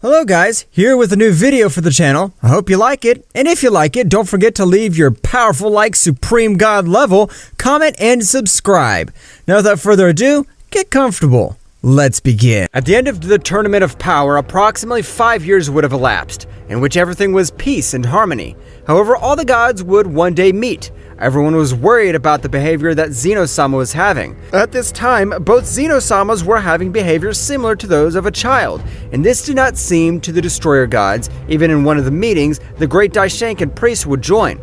Hello guys, here with a new video for the channel. I hope you like it, and if you like it, don't forget to leave your powerful like Supreme God level, comment, and subscribe. Now without further ado, get comfortable. Let's begin. At the end of the Tournament of Power, approximately 5 years would have elapsed, in which everything was peace and harmony. However, all the gods would one day meet. Everyone was worried about the behavior that Zeno-Sama was having. At this time, both Zeno-Samas were having behaviors similar to those of a child, and this did not seem to the Destroyer gods. Even in one of the meetings, the great Daishinkan priest would join.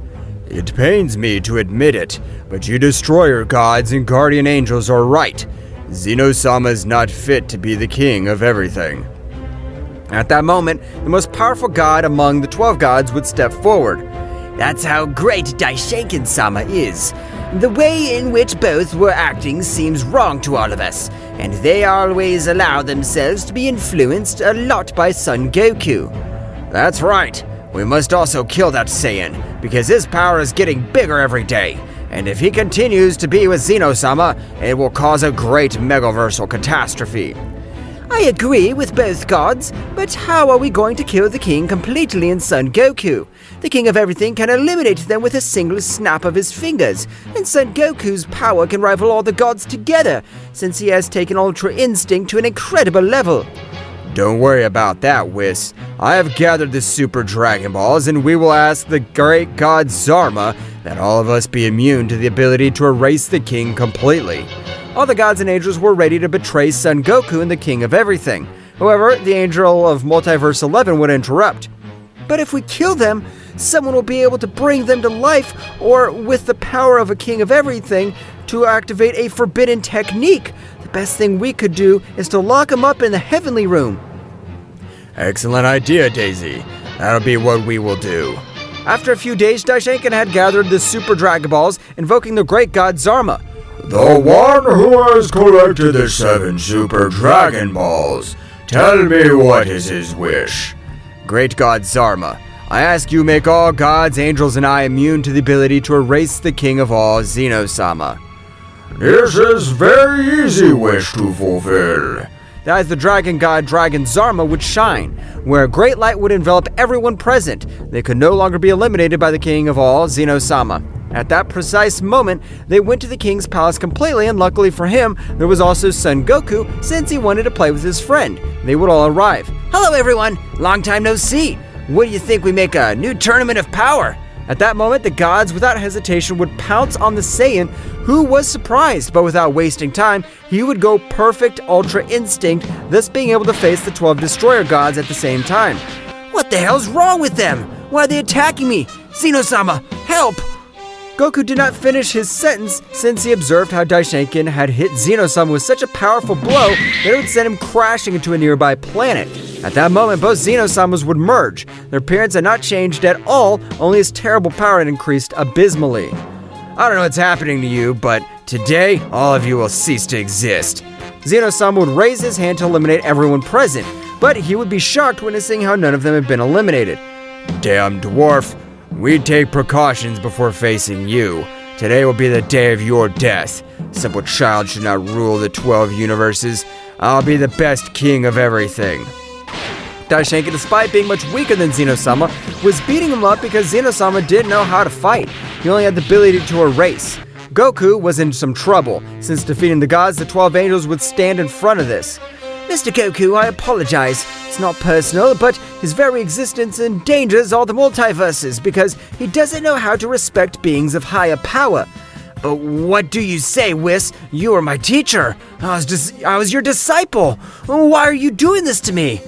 "It pains me to admit it, but you Destroyer gods and Guardian Angels are right. Zeno-Sama is not fit to be the king of everything." At that moment, the most powerful god among the 12 gods would step forward. "That's how great Daishinkan-sama is. The way in which both were acting seems wrong to all of us, and they always allow themselves to be influenced a lot by Son Goku." "That's right. We must also kill that Saiyan, because his power is getting bigger every day. And if he continues to be with Zeno-Sama, it will cause a great megaversal catastrophe." "I agree with both gods, but how are we going to kill the king completely in Son Goku? The king of everything can eliminate them with a single snap of his fingers, and Son Goku's power can rival all the gods together, since he has taken Ultra Instinct to an incredible level." "Don't worry about that, Whis. I have gathered the Super Dragon Balls, and we will ask the great god Zarma that all of us be immune to the ability to erase the king completely." All the gods and angels were ready to betray Son Goku and the king of everything. However, the angel of Multiverse 11 would interrupt. "But if we kill them, someone will be able to bring them to life, or with the power of a king of everything, to activate a forbidden technique. The best thing we could do is to lock him up in the heavenly room." "Excellent idea, Daisy. That'll be what we will do." After a few days, Daishinkan had gathered the Super Dragon Balls, invoking the great god Zarma. "The one who has collected the 7 Super Dragon Balls, tell me what is his wish." "Great god Zarma, I ask you make all gods, angels, and I immune to the ability to erase the king of all, Zeno-Sama." "This is very easy wish to fulfill." As the dragon god Dragon Zarma would shine, where a great light would envelop everyone present. They could no longer be eliminated by the king of all, Zeno-Sama. At that precise moment, they went to the king's palace completely, and luckily for him, there was also Son Goku, since he wanted to play with his friend. They would all arrive. "Hello everyone, long time no see. What do you think we make a new Tournament of Power?" At that moment, the gods without hesitation would pounce on the Saiyan, who was surprised, but without wasting time, he would go perfect Ultra Instinct, thus being able to face the 12 Destroyer gods at the same time. "What the hell's wrong with them? Why are they attacking me? Zeno-Sama, help!" Goku did not finish his sentence, since he observed how Daishinkan had hit Zeno-Sama with such a powerful blow that it would send him crashing into a nearby planet. At that moment, both Zeno-Samas would merge. Their appearance had not changed at all, only his terrible power had increased abysmally. "I don't know what's happening to you, but today, all of you will cease to exist." Zeno-Sama would raise his hand to eliminate everyone present, but he would be shocked witnessing how none of them had been eliminated. "Damn dwarf, we take precautions before facing you. Today will be the day of your death. Simple child should not rule the 12 universes. I'll be the best king of everything." Daishinkan, despite being much weaker than Zeno-Sama, was beating him up because Zeno-Sama didn't know how to fight. He only had the ability to erase. Goku was in some trouble. Since defeating the gods, the 12 angels would stand in front of this. "Mr. Goku, I apologize. It's not personal, but his very existence endangers all the multiverses because he doesn't know how to respect beings of higher power." "What do you say, Whis? You are my teacher. I was your disciple. Why are you doing this to me?"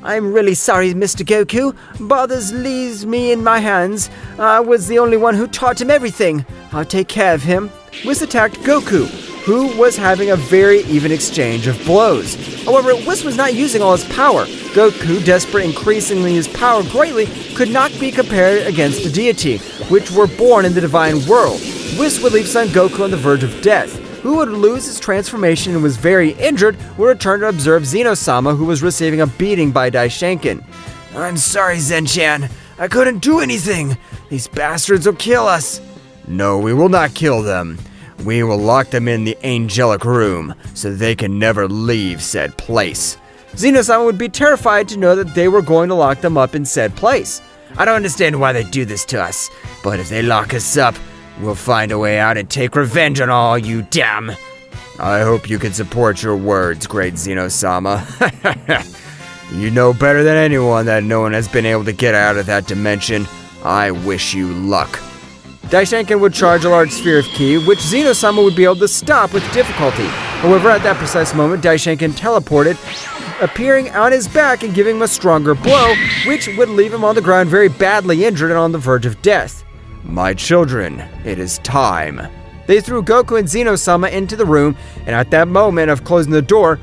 "I'm really sorry, Mr. Goku. Bothers leaves me in my hands. I was the only one who taught him everything. I'll take care of him." Whis attacked Goku, who was having a very even exchange of blows. However, Whis was not using all his power. Goku, desperate increasingly his power greatly, could not be compared against a deity, which were born in the divine world. Whis would leave Son Goku on the verge of death. who would lose his transformation and was very injured, would return to observe Zeno-Sama, who was receiving a beating by Daishenkin. I'm sorry, Zen-chan. I couldn't do anything. These bastards will kill us. No, we will not kill them. We will lock them in the angelic room so they can never leave said place. Zeno-Sama would be terrified to know that they were going to lock them up in said place. I don't understand why they do this to us, but if they lock us up, we'll find a way out and take revenge on all you damn. I hope you can support your words, great Zeno-Sama. You know better than anyone that no one has been able to get out of that dimension. I wish you luck. Daishenkin would charge a large sphere of ki, which Zeno-Sama would be able to stop with difficulty. However, at that precise moment, Daishenkin teleported, appearing on his back and giving him a stronger blow, which would leave him on the ground very badly injured and on the verge of death. My children, it is time. They threw Goku and Zeno-Sama into the room, and at that moment of closing the door,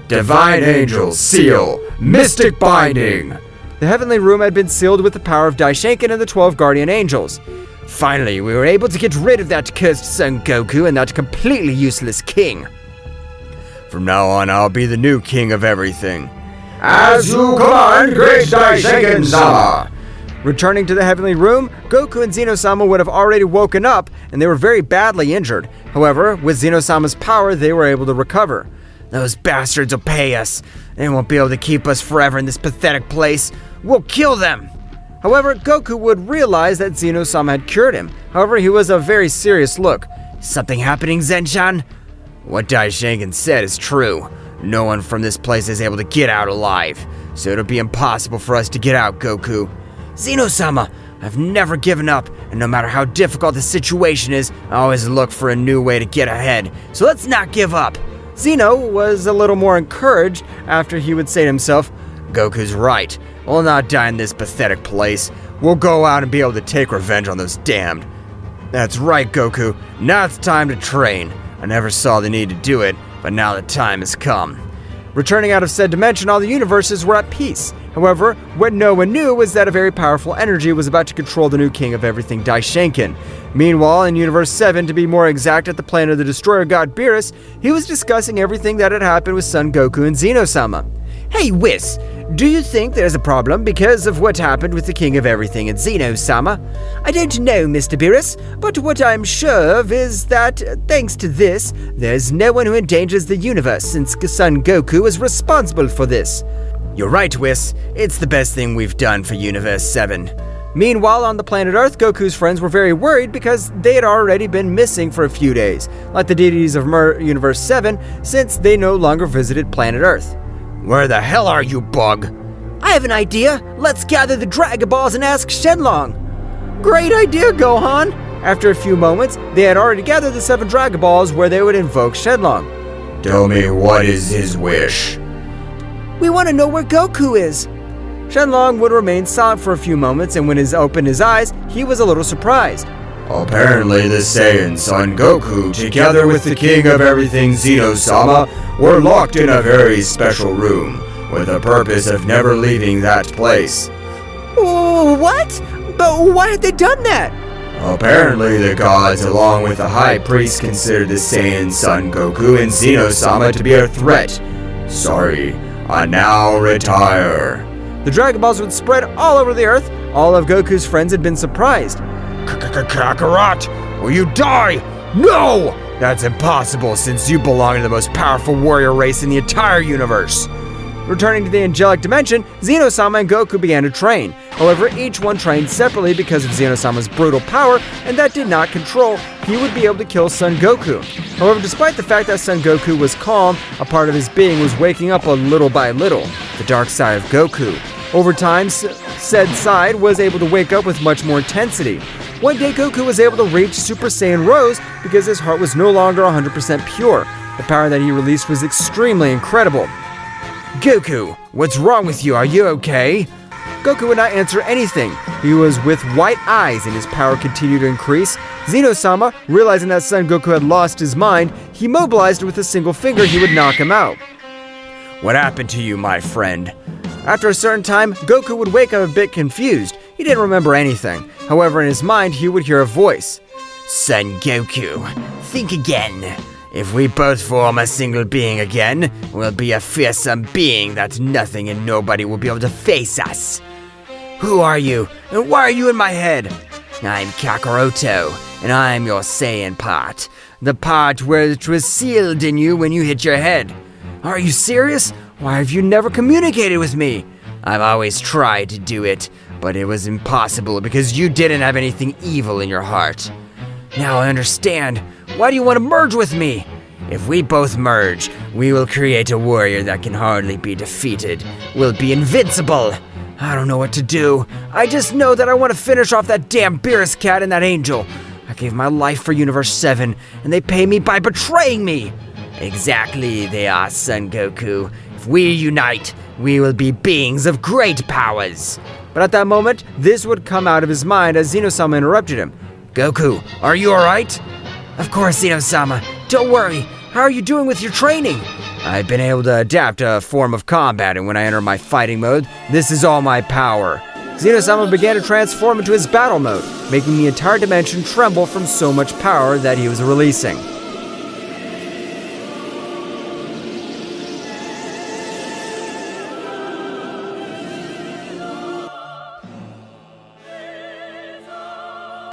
Divine Angel, seal, mystic binding. The heavenly room had been sealed with the power of Daishenkin and the 12 guardian angels. Finally, we were able to get rid of that cursed Son Goku and that completely useless king. From now on, I'll be the new king of everything. As you command, great Daishenkin-sama. Returning to the heavenly room, Goku and Zeno-Sama would have already woken up, and they were very badly injured. However, with Zeno-Sama's power, they were able to recover. Those bastards will pay us. They won't be able to keep us forever in this pathetic place. We'll kill them. However, Goku would realize that Zeno-Sama had cured him. However, he was a very serious look. Something happening, Zen-chan? What Daishenkin said is true. No one from this place is able to get out alive, so it'll be impossible for us to get out, Goku. Zeno-sama, I've never given up, and no matter how difficult the situation is, I always look for a new way to get ahead, so let's not give up. Zeno was a little more encouraged after he would say to himself, Goku's right. We'll not die in this pathetic place. We'll go out and be able to take revenge on those damned. That's right, Goku. Now it's time to train. I never saw the need to do it, but now the time has come. Returning out of said dimension, all the universes were at peace. However, what no one knew was that a very powerful energy was about to control the new king of everything, Daishenkin. Meanwhile, in Universe 7, to be more exact, at the planet of the destroyer god Beerus, he was discussing everything that had happened with Son Goku and Zeno-Sama. Hey, Whis, do you think there's a problem because of what happened with the king of everything and Zeno-Sama? I don't know, Mr. Beerus, but what I'm sure of is that, thanks to this, there's no one who endangers the universe since Son Goku is responsible for this. You're right, Whis. It's the best thing we've done for Universe 7. Meanwhile, on the planet Earth, Goku's friends were very worried because they had already been missing for a few days, like the deities of Universe 7, since they no longer visited planet Earth. Where the hell are you, Bug? I have an idea. Let's gather the Dragon Balls and ask Shenlong. Great idea, Gohan. After a few moments, they had already gathered the 7 Dragon Balls where they would invoke Shenlong. Tell me, what is his wish? We want to know where Goku is. Shenlong would remain silent for a few moments, and when he opened his eyes, he was a little surprised. Apparently the Saiyan Son Goku, together with the king of everything Zeno-Sama, were locked in a very special room, with the purpose of never leaving that place. What? But why had they done that? Apparently the gods, along with the high priest, considered the Saiyan Son Goku and Zeno-Sama to be a threat. Sorry, I now retire. The Dragon Balls would spread all over the earth. All of Goku's friends had been surprised. Kakarot, will you die? No! That's impossible since you belong to the most powerful warrior race in the entire universe. Returning to the angelic dimension, Zeno-Sama and Goku began to train. However, each one trained separately because of Zeno-Sama's brutal power, and that did not control. He would be able to kill Son Goku. However, despite the fact that Son Goku was calm, a part of his being was waking up a little by little, the dark side of Goku. Over time, said side was able to wake up with much more intensity. One day, Goku was able to reach Super Saiyan Rose because his heart was no longer 100% pure. The power that he released was extremely incredible. Goku, what's wrong with you? Are you okay? Goku would not answer anything. He was with white eyes and his power continued to increase. Zeno-Sama, realizing that Son Goku had lost his mind, he mobilized with a single finger he would knock him out. What happened to you, my friend? After a certain time, Goku would wake up a bit confused. He didn't remember anything. However, in his mind, he would hear a voice. Son Goku, think again. If we both form a single being again, we'll be a fearsome being that nothing and nobody will be able to face us. Who are you, and why are you in my head? I'm Kakarot, and I'm your Saiyan part. The part which was sealed in you when you hit your head. Are you serious? Why have you never communicated with me? I've always tried to do it, but it was impossible because you didn't have anything evil in your heart. Now I understand. Why do you want to merge with me? If we both merge, we will create a warrior that can hardly be defeated. We'll be invincible. I don't know what to do. I just know that I want to finish off that damn Beerus cat and that angel. I gave my life for Universe 7, and they pay me by betraying me. Exactly, they are, Son Goku. If we unite, we will be beings of great powers. But at that moment, this would come out of his mind as Zeno-Sama interrupted him. Goku, are you alright? Of course, Zeno-Sama. Don't worry. How are you doing with your training? I've been able to adapt a form of combat, and when I enter my fighting mode, this is all my power. Zeno-Sama began to transform into his battle mode, making the entire dimension tremble from so much power that he was releasing.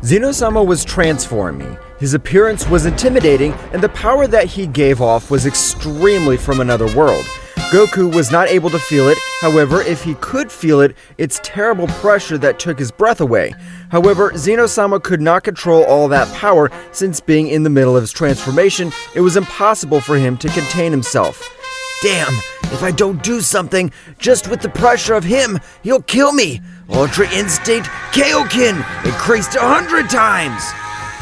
Zeno-Sama was transforming. His appearance was intimidating, and the power that he gave off was extremely from another world. Goku was not able to feel it. However, if he could feel it, it's terrible pressure that took his breath away. However, Zeno-Sama could not control all that power, since being in the middle of his transformation, it was impossible for him to contain himself. Damn, if I don't do something, just with the pressure of him, he'll kill me. Ultra Instinct Kaioken increased 100 times.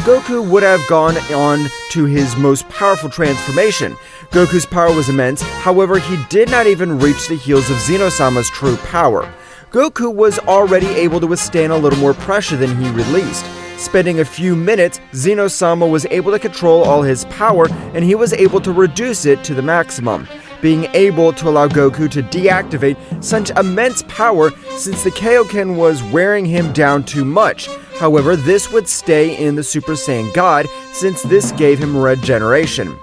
Goku would have gone on to his most powerful transformation. Goku's power was immense, however, he did not even reach the heels of Zeno-Sama's true power. Goku was already able to withstand a little more pressure than he released. Spending a few minutes, Zeno-Sama was able to control all his power, and he was able to reduce it to the maximum, being able to allow Goku to deactivate such immense power since the Kaioken was wearing him down too much. However, this would stay in the Super Saiyan God since this gave him regeneration.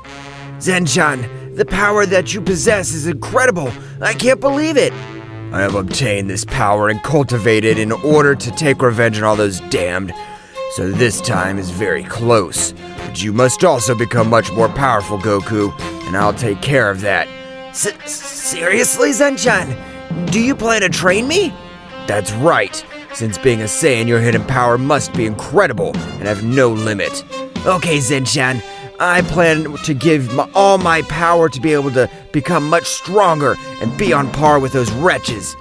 Zen-chan, the power that you possess is incredible. I can't believe it. I have obtained this power and cultivated in order to take revenge on all those damned. So this time is very close. But you must also become much more powerful, Goku, and I'll take care of that. Seriously, Zen-chan? Do you plan to train me? That's right. Since being a Saiyan, your hidden power must be incredible and have no limit. Okay, Zen-chan. I plan to give all my power to be able to become much stronger and be on par with those wretches.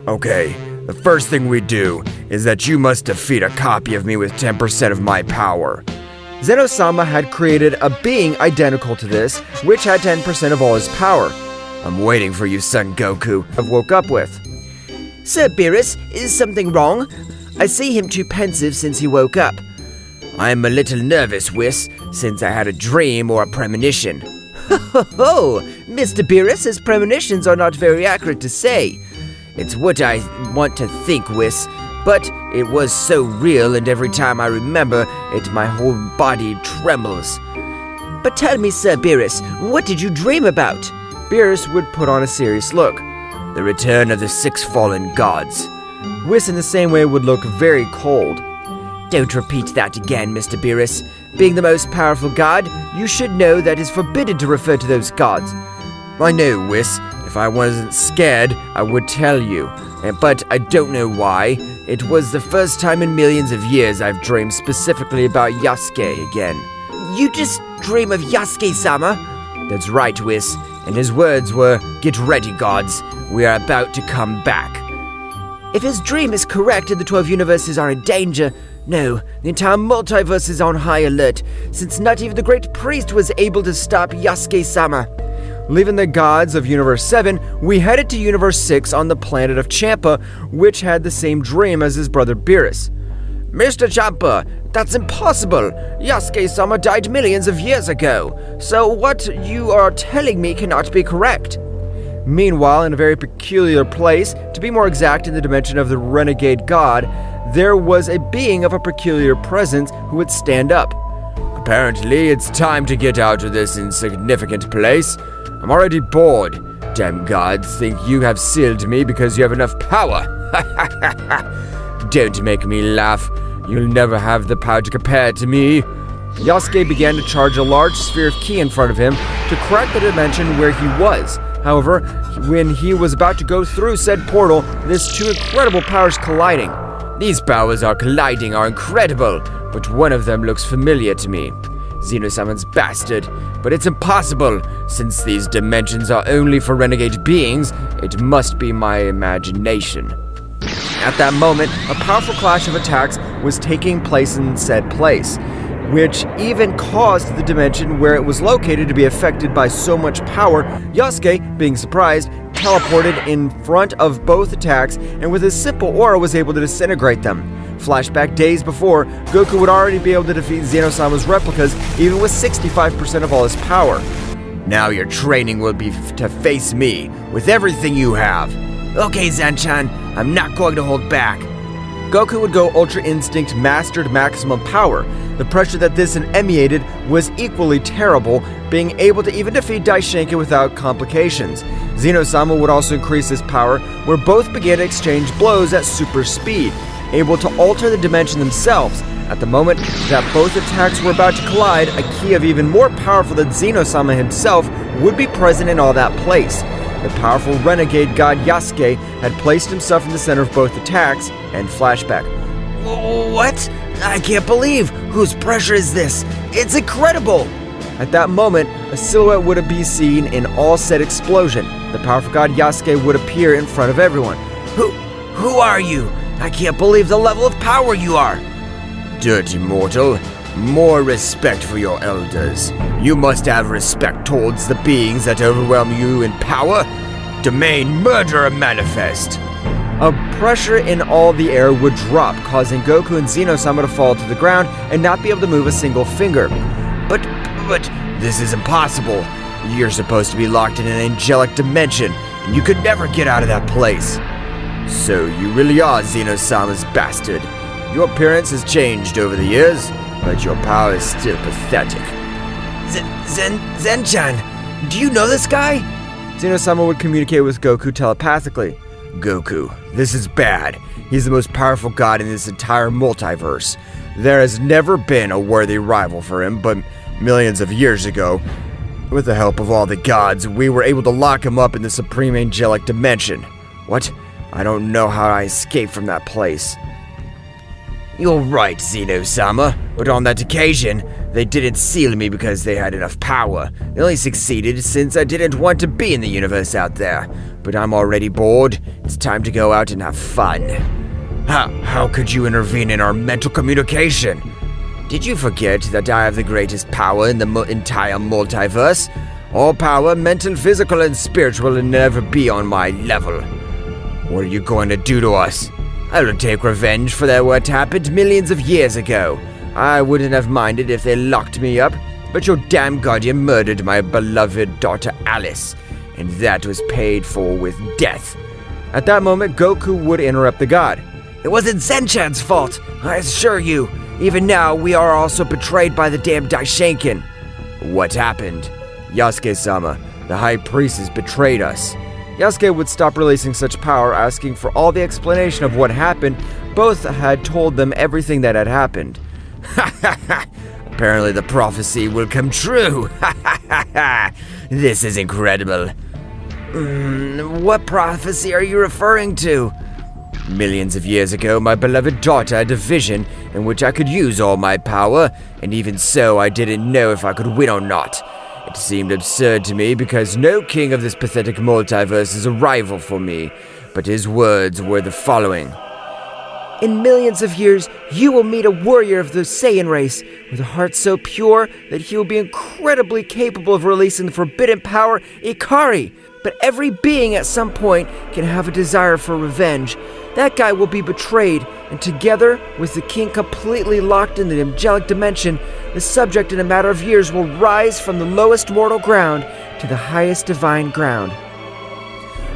Okay, the first thing we do is that you must defeat a copy of me with 10% of my power. Zeno-Sama had created a being identical to this, which had 10% of all his power. I'm waiting for you, Son Goku. I woke up with. Sir Beerus, is something wrong? I see him too pensive since he woke up. I'm a little nervous, Whis, since I had a dream or a premonition. Ho, Mr. Beerus, his premonitions are not very accurate to say. It's what I want to think, Whis, but it was so real, and every time I remember it, my whole body trembles. But tell me, Sir Beerus, what did you dream about? Beerus would put on a serious look. The return of the 6 fallen gods. Whis in the same way would look very cold. Don't repeat that again, Mr. Beerus. Being the most powerful god, you should know that it's forbidden to refer to those gods. I know, Whis. If I wasn't scared, I would tell you. But I don't know why. It was the first time in millions of years I've dreamed specifically about Yasuke again. You just dream of Yasuke-sama? That's right, Whis. And his words were, "Get ready, gods. We are about to come back." If his dream is correct and the 12 universes are in danger, no, the entire multiverse is on high alert, since not even the great priest was able to stop Yasuke-sama. Leaving the gods of Universe 7, we headed to Universe 6 on the planet of Champa, which had the same dream as his brother Beerus. Mr. Champa, that's impossible. Yasuke-sama died millions of years ago, so what you are telling me cannot be correct. Meanwhile, in a very peculiar place, to be more exact in the dimension of the renegade god, there was a being of a peculiar presence who would stand up. Apparently, it's time to get out of this insignificant place. I'm already bored. Damn gods think you have sealed me because you have enough power. Don't make me laugh. You'll never have the power to compare to me. Yasuke began to charge a large sphere of ki in front of him to crack the dimension where he was. However, when he was about to go through said portal, these two incredible powers colliding. These powers colliding are incredible, but one of them looks familiar to me. Zeno-Sama's bastard, but it's impossible. Since these dimensions are only for renegade beings, it must be my imagination. At that moment, a powerful clash of attacks was taking place in said place, which even caused the dimension where it was located to be affected by so much power. Yasuke, being surprised, teleported in front of both attacks and with his simple aura was able to disintegrate them. Flashback days before, Goku would already be able to defeat Zeno-Sama's replicas even with 65% of all his power. Now your training will be to face me with everything you have. Okay, Zen-chan, I'm not going to hold back. Goku would go Ultra Instinct Mastered Maximum Power. The pressure that this emanated was equally terrible, being able to even defeat Daishinken without complications. Zeno-Sama would also increase his power, where both began to exchange blows at super speed, able to alter the dimension themselves. At the moment that both attacks were about to collide, a ki of even more powerful than Zeno-Sama himself would be present in all that place. The powerful renegade god Yasuke had placed himself in the center of both attacks, and flashback. What? I can't believe! Whose pressure is this? It's incredible! At that moment, a silhouette would be seen in all said explosion. The powerful god Yasuke would appear in front of everyone. Who are you? I can't believe the level of power you are! Dirty mortal, more respect for your elders. You must have respect towards the beings that overwhelm you in power. Domain Murderer Manifest. A pressure in all the air would drop, causing Goku and Zeno-Sama to fall to the ground and not be able to move a single finger. But this is impossible. You're supposed to be locked in an angelic dimension, and you could never get out of that place. So you really are Zeno-Sama's bastard. Your appearance has changed over the years, but your power is still pathetic. Zen-chan, do you know this guy? Zeno-Sama would communicate with Goku telepathically. Goku, this is bad. He's the most powerful god in this entire multiverse. There has never been a worthy rival for him, but millions of years ago, with the help of all the gods, we were able to lock him up in the supreme angelic dimension. What? I don't know how I escaped from that place. You're right, Zeno-Sama, but on that occasion, they didn't seal me because they had enough power. They only succeeded since I didn't want to be in the universe out there. But I'm already bored. It's time to go out and have fun. How could you intervene in our mental communication? Did you forget that I have the greatest power in the entire multiverse? All power, mental, physical, and spiritual, will never be on my level. What are you going to do to us? I will take revenge for what happened millions of years ago. I wouldn't have minded if they locked me up, but your damn guardian murdered my beloved daughter Alice, and that was paid for with death. At that moment, Goku would interrupt the god. It wasn't Zen-chan's fault, I assure you. Even now, we are also betrayed by the damn Daishinken. What happened? Yasuke-sama, the high priest has betrayed us. Yasuke would stop releasing such power, asking for all the explanation of what happened. Both had told them everything that had happened. Apparently the prophecy will come true. This is incredible. What prophecy are you referring to? Millions of years ago, my beloved daughter had a vision in which I could use all my power, and even so, I didn't know if I could win or not. It seemed absurd to me because no king of this pathetic multiverse is a rival for me, but his words were the following. In millions of years, you will meet a warrior of the Saiyan race with a heart so pure that he will be incredibly capable of releasing the forbidden power Ikari. But every being at some point can have a desire for revenge. That guy will be betrayed, and together with the king completely locked in the angelic dimension, the subject in a matter of years will rise from the lowest mortal ground to the highest divine ground.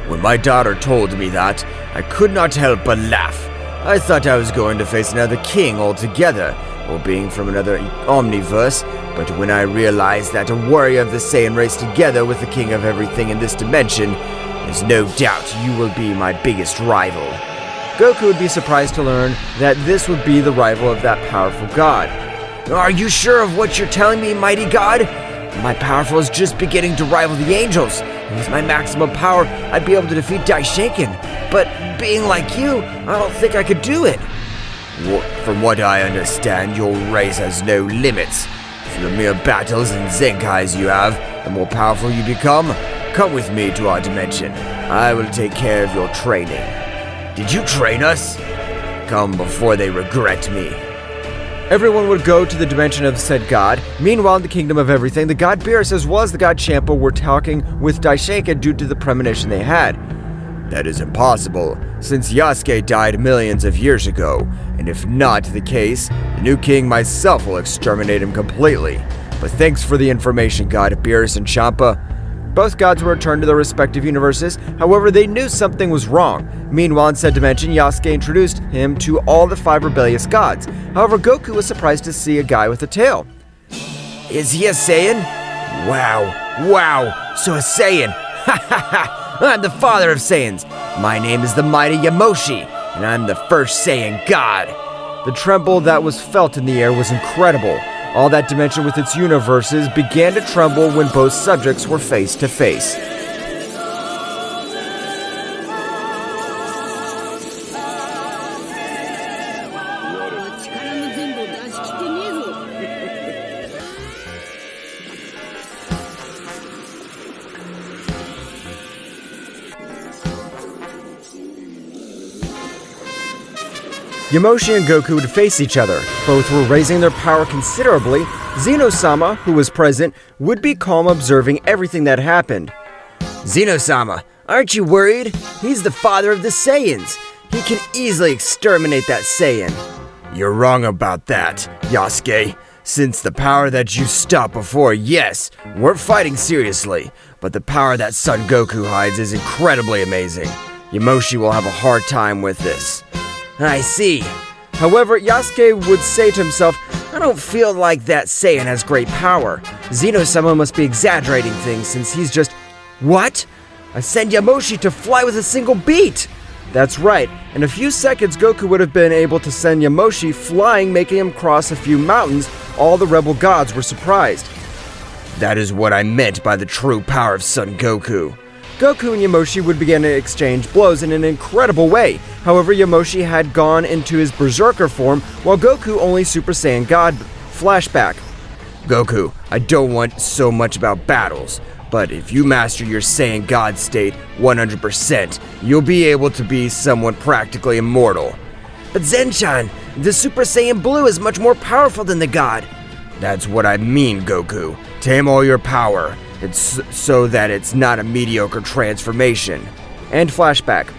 When my daughter told me that, I could not help but laugh. I thought I was going to face another king altogether, or being from another omniverse, but when I realized that a warrior of the Saiyan race together with the king of everything in this dimension, there's no doubt you will be my biggest rival. Goku would be surprised to learn that this would be the rival of that powerful god. Are you sure of what you're telling me, mighty god? My powerful is just beginning to rival the angels. And with my maximum power, I'd be able to defeat Daishinkan. But being like you, I don't think I could do it. From what I understand, your race has no limits. For the mere battles and Zenkais you have, the more powerful you become. Come with me to our dimension. I will take care of your training. Did you train us? Come before they regret me. Everyone would go to the dimension of said god. Meanwhile, in the kingdom of everything, the god Beerus as well as the god Champa were talking with Daishinkan due to the premonition they had. That is impossible, since Yasuke died millions of years ago, and if not the case, the new king myself will exterminate him completely. But thanks for the information, god Beerus and Champa. Both gods were returned to their respective universes, however they knew something was wrong. Meanwhile, in said dimension, Yasuke introduced him to all the 5 rebellious gods. However, Goku was surprised to see a guy with a tail. Is he a Saiyan? Wow, so a Saiyan. Ha ha ha, I'm the father of Saiyans. My name is the mighty Yamoshi, and I'm the first Saiyan god. The tremble that was felt in the air was incredible. All that dimension with its universes began to tremble when both subjects were face to face. Yamoshi and Goku would face each other. Both were raising their power considerably. Zeno-Sama, who was present, would be calm observing everything that happened. Zeno-Sama, aren't you worried? He's the father of the Saiyans. He can easily exterminate that Saiyan. You're wrong about that, Yasuke. Since the power that you stopped before, yes, we're fighting seriously, but the power that Son Goku hides is incredibly amazing. Yamoshi will have a hard time with this. I see. However, Yasuke would say to himself, I don't feel like that Saiyan has great power. Zeno-Sama must be exaggerating things since he's just... What? I send Yamoshi to fly with a single beat! That's right. In a few seconds, Goku would have been able to send Yamoshi flying, making him cross a few mountains. All the rebel gods were surprised. That is what I meant by the true power of Son Goku. Goku and Yamoshi would begin to exchange blows in an incredible way. However, Yamoshi had gone into his Berserker form, while Goku only Super Saiyan God. Flashback. Goku, I don't want so much about battles, but if you master your Saiyan God state 100%, you'll be able to be someone practically immortal. But Zenchan, the Super Saiyan Blue is much more powerful than the god. That's what I mean, Goku. Tame all your power. It's so that it's not a mediocre transformation. And flashback.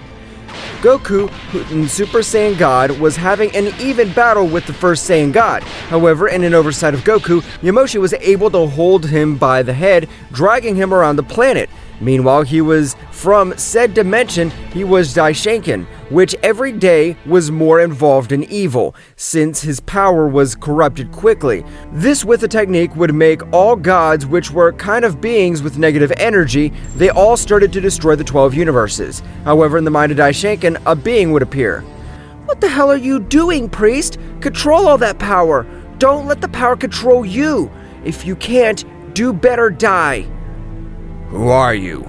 Goku, in Super Saiyan God, was having an even battle with the first Saiyan God. However, in an oversight of Goku, Yamoshi was able to hold him by the head, dragging him around the planet. Meanwhile, he was from said dimension, he was Daishinkan, which every day was more involved in evil, since his power was corrupted quickly. This with a technique would make all gods, which were kind of beings with negative energy, they all started to destroy the 12 universes. However, in the mind of Daishinkan, a being would appear. What the hell are you doing, priest? Control all that power. Don't let the power control you. If you can't, do better die. Who are you?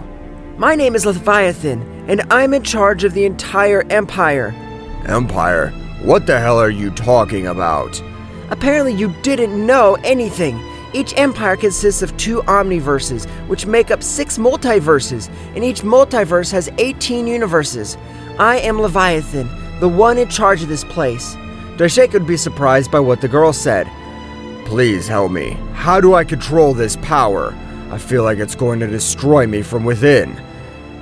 My name is Leviathan, and I'm in charge of the entire Empire. Empire? What the hell are you talking about? Apparently you didn't know anything. Each empire consists of 2 omniverses, which make up 6 multiverses, and each multiverse has 18 universes. I am Leviathan, the one in charge of this place. Daishinkan would be surprised by what the girl said. Please help me. How do I control this power? I feel like it's going to destroy me from within.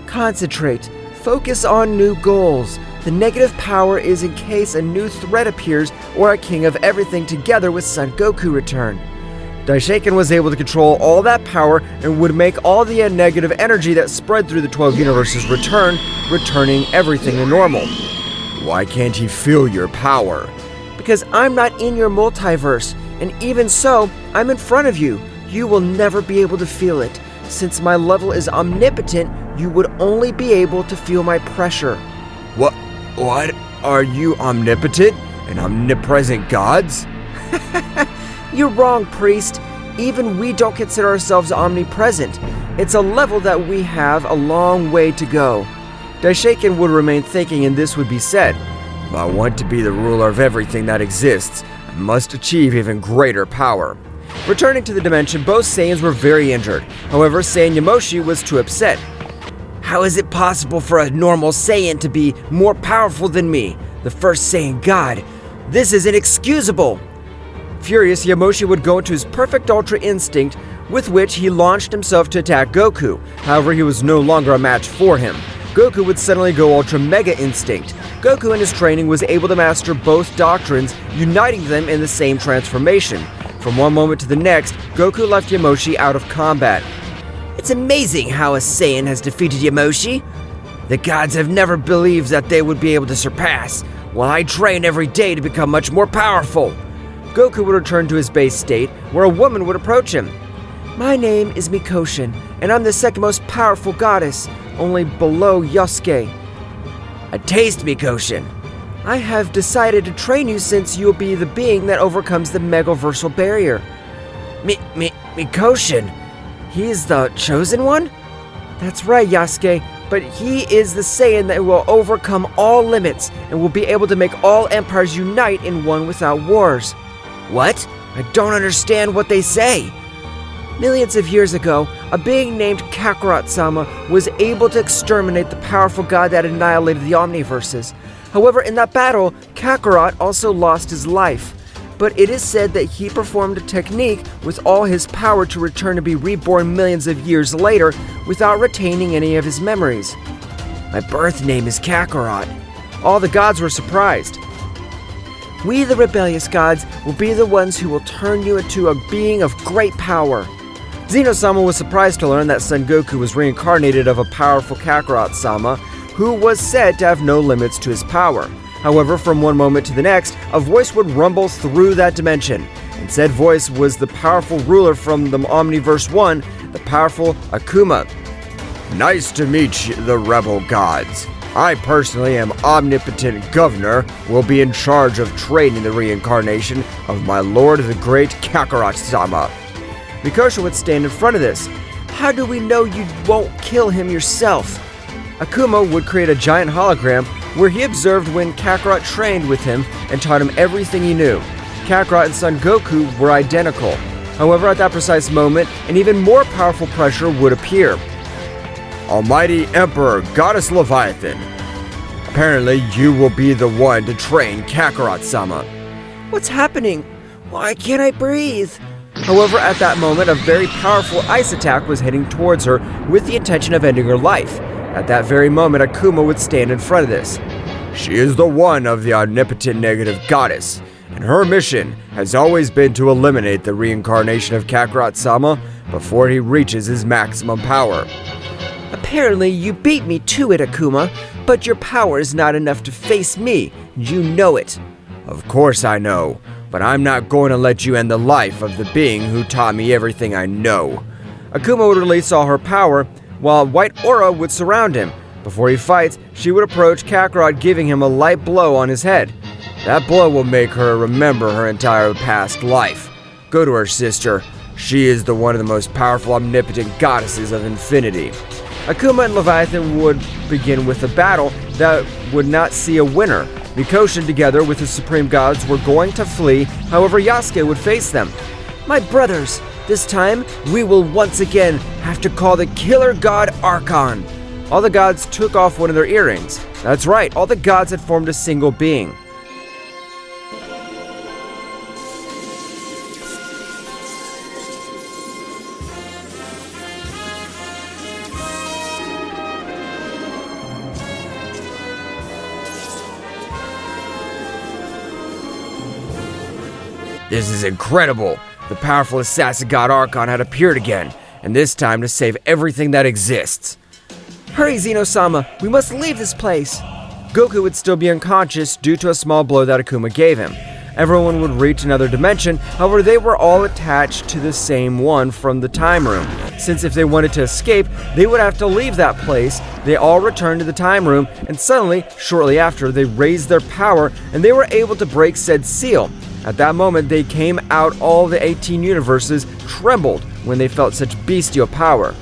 Concentrate. Focus on new goals. The negative power is in case a new threat appears or a king of everything together with Son Goku return. Daishinkan was able to control all that power and would make all the negative energy that spread through the 12 universes returning everything to normal. Why can't he feel your power? Because I'm not in your multiverse, and even so, I'm in front of you. You will never be able to feel it. Since my level is omnipotent, you would only be able to feel my pressure. What? Are you omnipotent and omnipresent gods? You're wrong, priest. Even we don't consider ourselves omnipresent. It's a level that we have a long way to go. Daishaken would remain thinking, and this would be said. If I want to be the ruler of everything that exists, I must achieve even greater power. Returning to the dimension, both Saiyans were very injured. However, Saiyan Yamoshi was too upset. How is it possible for a normal Saiyan to be more powerful than me, the first Saiyan god? This is inexcusable! Furious, Yamoshi would go into his perfect Ultra Instinct, with which he launched himself to attack Goku. However, he was no longer a match for him. Goku would suddenly go Ultra Mega Instinct. Goku in his training was able to master both doctrines, uniting them in the same transformation. From one moment to the next, Goku left Yamoshi out of combat. It's amazing how a Saiyan has defeated Yamoshi. The gods have never believed that they would be able to surpass, while I train every day to become much more powerful. Goku would return to his base state, where a woman would approach him. My name is Mikoshin, and I'm the second most powerful goddess, only below Yosuke. A taste, Mikoshin. I have decided to train you since you'll be the being that overcomes the Megaversal barrier. Mikoshin? He is the chosen one? That's right, Yasuke, but he is the Saiyan that will overcome all limits and will be able to make all empires unite in one without wars. What? I don't understand what they say. Millions of years ago, a being named Kakarot-sama was able to exterminate the powerful god that annihilated the Omniverses. However, in that battle, Kakarot also lost his life. But it is said that he performed a technique with all his power to return to be reborn millions of years later without retaining any of his memories. My birth name is Kakarot. All the gods were surprised. We, the rebellious gods, will be the ones who will turn you into a being of great power. Zeno-Sama was surprised to learn that Son Goku was reincarnated of a powerful Kakarot-sama, who was said to have no limits to his power. However, from one moment to the next, a voice would rumble through that dimension, and said voice was the powerful ruler from the Omniverse 1, the powerful Akuma. Nice to meet you, the rebel gods. I personally am omnipotent governor, will be in charge of training the reincarnation of my lord the great Kakarot-sama. Mikoshin would stand in front of this. How do we know you won't kill him yourself? Akuma would create a giant hologram where he observed when Kakarot trained with him and taught him everything he knew. Kakarot and Son Goku were identical. However, at that precise moment, an even more powerful pressure would appear. Almighty Emperor, Goddess Leviathan. Apparently, you will be the one to train Kakarot-sama. What's happening? Why can't I breathe? However, at that moment, a very powerful ice attack was heading towards her with the intention of ending her life. At that very moment, Akuma would stand in front of this. She is the one of the omnipotent negative goddess, and her mission has always been to eliminate the reincarnation of Kakarot-sama before he reaches his maximum power. Apparently, you beat me to it, Akuma, but your power is not enough to face me. You know it. Of course I know, but I'm not going to let you end the life of the being who taught me everything I know. Akuma would release all her power, while a white aura would surround him. Before he fights, she would approach Kakarot, giving him a light blow on his head. That blow will make her remember her entire past life. Go to her, sister. She is the one of the most powerful omnipotent goddesses of infinity. Akuma and Leviathan would begin with a battle that would not see a winner. Mikoshin, together with his supreme gods, were going to flee, however Yasuke would face them. My brothers, this time we will once again have to call the killer god Archon. All the gods took off one of their earrings. That's right, all the gods had formed a single being. This is incredible! The powerful assassin god Archon had appeared again, and this time to save everything that exists. Hurry, Zeno-Sama, we must leave this place. Goku would still be unconscious due to a small blow that Akuma gave him. Everyone would reach another dimension, however they were all attached to the same one from the time room. Since if they wanted to escape, they would have to leave that place. They all returned to the time room, and suddenly, shortly after, they raised their power and they were able to break said seal. At that moment, they came out, all the 18 universes trembled when they felt such bestial power.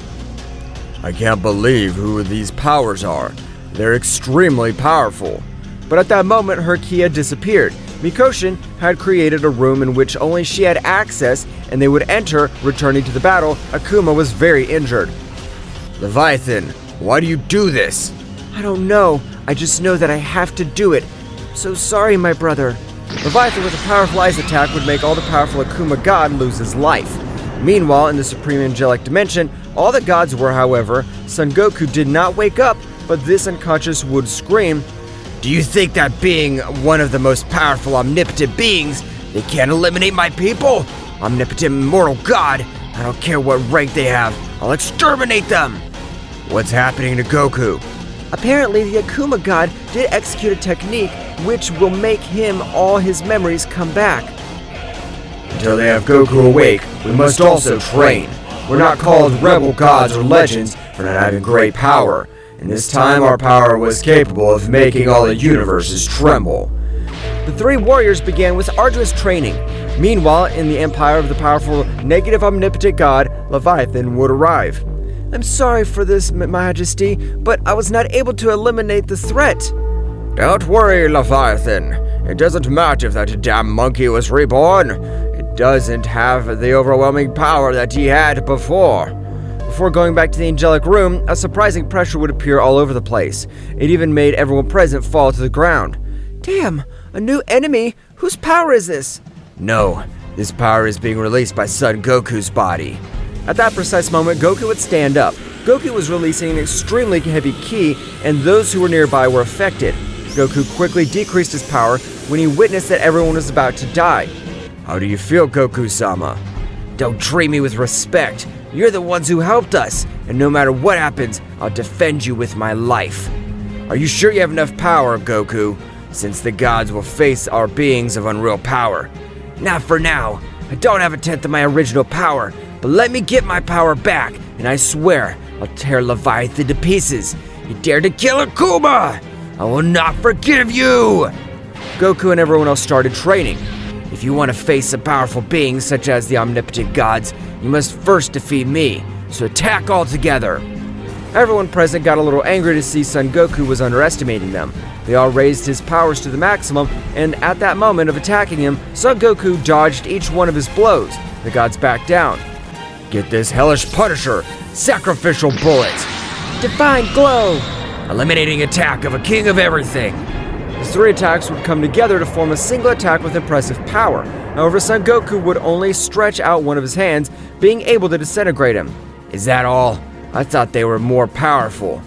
I can't believe who these powers are. They're extremely powerful. But at that moment, her ki had disappeared. Mikoshin had created a room in which only she had access, and they would enter, returning to the battle. Akuma was very injured. Leviathan, why do you do this? I don't know. I just know that I have to do it. So sorry, my brother. Leviathan with a powerful ice attack would make all the powerful Akuma god lose his life. Meanwhile, in the Supreme Angelic Dimension, all the gods were, however. Son Goku did not wake up, but this unconscious would scream, Do you think that being one of the most powerful omnipotent beings, they can't eliminate my people? Omnipotent immortal god, I don't care what rank they have, I'll exterminate them! What's happening to Goku? Apparently, the Akuma god did execute a technique which will make him all his memories come back. Until they have Goku awake, we must also train. We're not called rebel gods or legends for not having great power. And this time our power was capable of making all the universes tremble. The three warriors began with arduous training. Meanwhile, in the empire of the powerful negative omnipotent god, Leviathan would arrive. I'm sorry for this, Majesty, but I was not able to eliminate the threat. Don't worry, Leviathan. It doesn't matter if that damn monkey was reborn. It doesn't have the overwhelming power that he had before. Before going back to the angelic room, a surprising pressure would appear all over the place. It even made everyone present fall to the ground. Damn, a new enemy? Whose power is this? No, this power is being released by Son Goku's body. At that precise moment, Goku would stand up. Goku was releasing an extremely heavy ki, and those who were nearby were affected. Goku quickly decreased his power when he witnessed that everyone was about to die. How do you feel, Goku-sama? Don't treat me with respect. You're the ones who helped us, and no matter what happens, I'll defend you with my life. Are you sure you have enough power, Goku? Since the gods will face our beings of unreal power. Not for now. I don't have a tenth of my original power, but let me get my power back, and I swear I'll tear Leviathan to pieces. You dare to kill Akuma! I will not forgive you! Goku and everyone else started training. If you want to face some powerful beings such as the omnipotent gods, you must first defeat me, so attack all together. Everyone present got a little angry to see Son Goku was underestimating them. They all raised his powers to the maximum, and at that moment of attacking him, Son Goku dodged each one of his blows. The gods backed down. Get this hellish Punisher! Sacrificial bullet! Divine glow! Eliminating attack of a king of everything! The three attacks would come together to form a single attack with impressive power. However, Son Goku would only stretch out one of his hands, being able to disintegrate him. Is that all? I thought they were more powerful.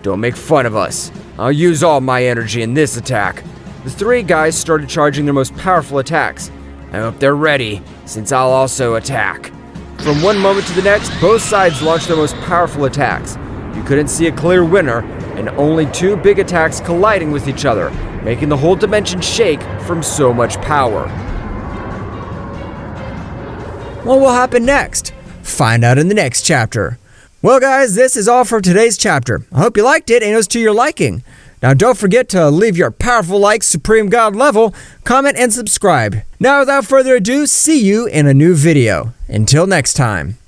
Don't make fun of us. I'll use all my energy in this attack. The three guys started charging their most powerful attacks. I hope they're ready, since I'll also attack. From one moment to the next, both sides launched their most powerful attacks. You couldn't see a clear winner, and only two big attacks colliding with each other, making the whole dimension shake from so much power. What will happen next? Find out in the next chapter. Well guys, this is all for today's chapter. I hope you liked it and it was to your liking. Now don't forget to leave your powerful like Supreme God level, comment and subscribe. Now without further ado, see you in a new video. Until next time.